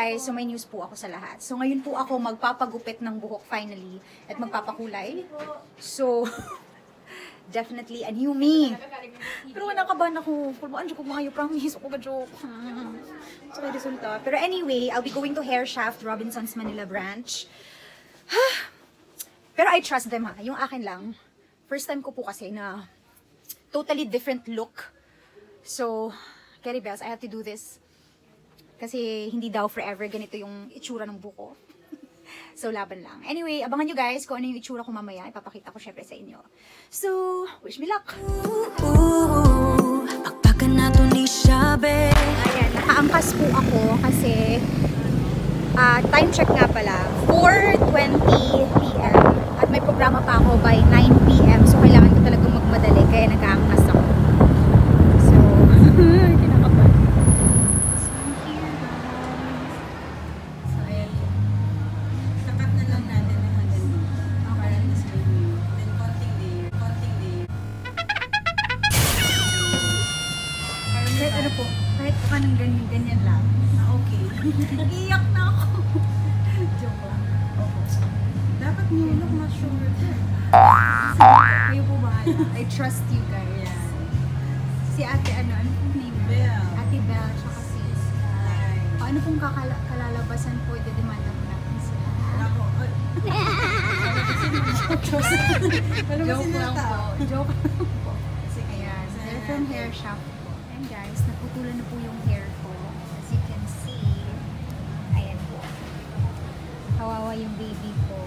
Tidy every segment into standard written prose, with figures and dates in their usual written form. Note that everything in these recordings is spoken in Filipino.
guys, so may news po ako sa lahat. So ngayon po ako magpapagupit ng buhok finally at magpapakulay. So definitely a new me. Pero nakabahan ako. Kulbaan ko mga promise ako ba joke. So may resulta. Pero anyway, I'll be going to Hair Shaft Robinson's Manila branch. Pero I trust them ha. Yung akin lang. First time ko po kasi na totally different look. So, Carrie Bells, I have to do this. Kasi hindi daw forever ganito yung itsura ng buko. So, laban lang. Anyway, abangan nyo guys kung ano yung itsura ko mamaya. Ipapakita ko syempre sa inyo. So, wish me luck! Ayan, nakaangkas po ako kasi time check nga pala, 4:20 PM. At may programa pa ako by 9 PM. So, kailangan ko talagang magmadali kaya nakaangkas ako. So, kinakabahan. Ano po, kahit pa ng ganyan lang. Okay. Nag-iiyak na ako. Joke lang. Dapat new look mas shorter. Kayo po bahala. I trust you guys. Yeah. Si ate ano name? Belle. Ate Belle, tsaka si ano pong kalalabasan po, i-demanda mo natin sila. Ako. Joke lang po. Joke lang po. Ayan, they're from Hair Shaft. Guys, naputulan na po yung hair ko. As you can see, ayan po. Kawawa yung baby ko.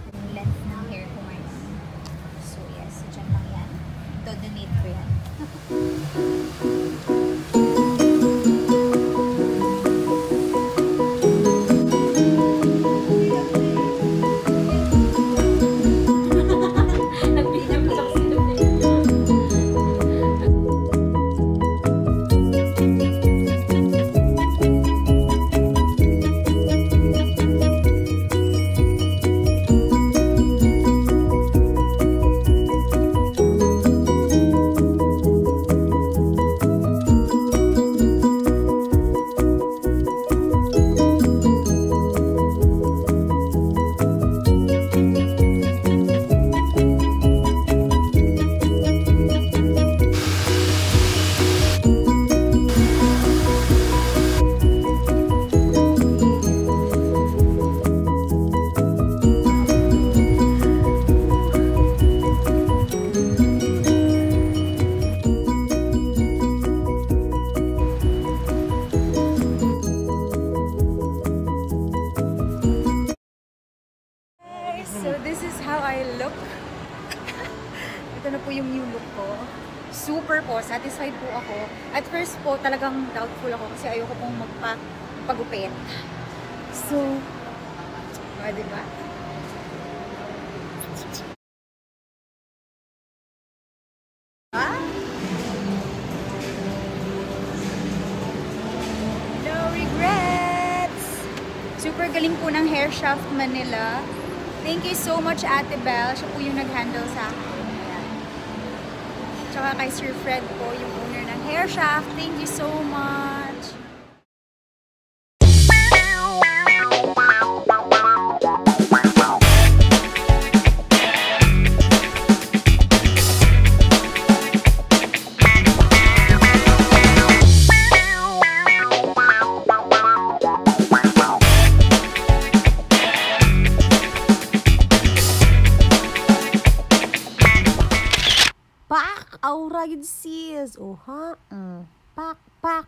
Yung length ng hair ko ngayon. So yes, dyan lang yan. Do-donate ko yan. So this is how I look. Ito na po yung new look ko. Super po, satisfied po ako. At first po, talagang doubtful ako kasi ayoko pong magpagupit. So, diba? No regrets! Super galing po ng Hair Shaft Manila. Thank you so much, Ate Belle. Siya po yung nag-handle sa akin. Ayan. Tsaka kay Sir Fred po, yung owner ng Hair Shaft. Thank you so much. Aura yun sis. Oh ha? Pak.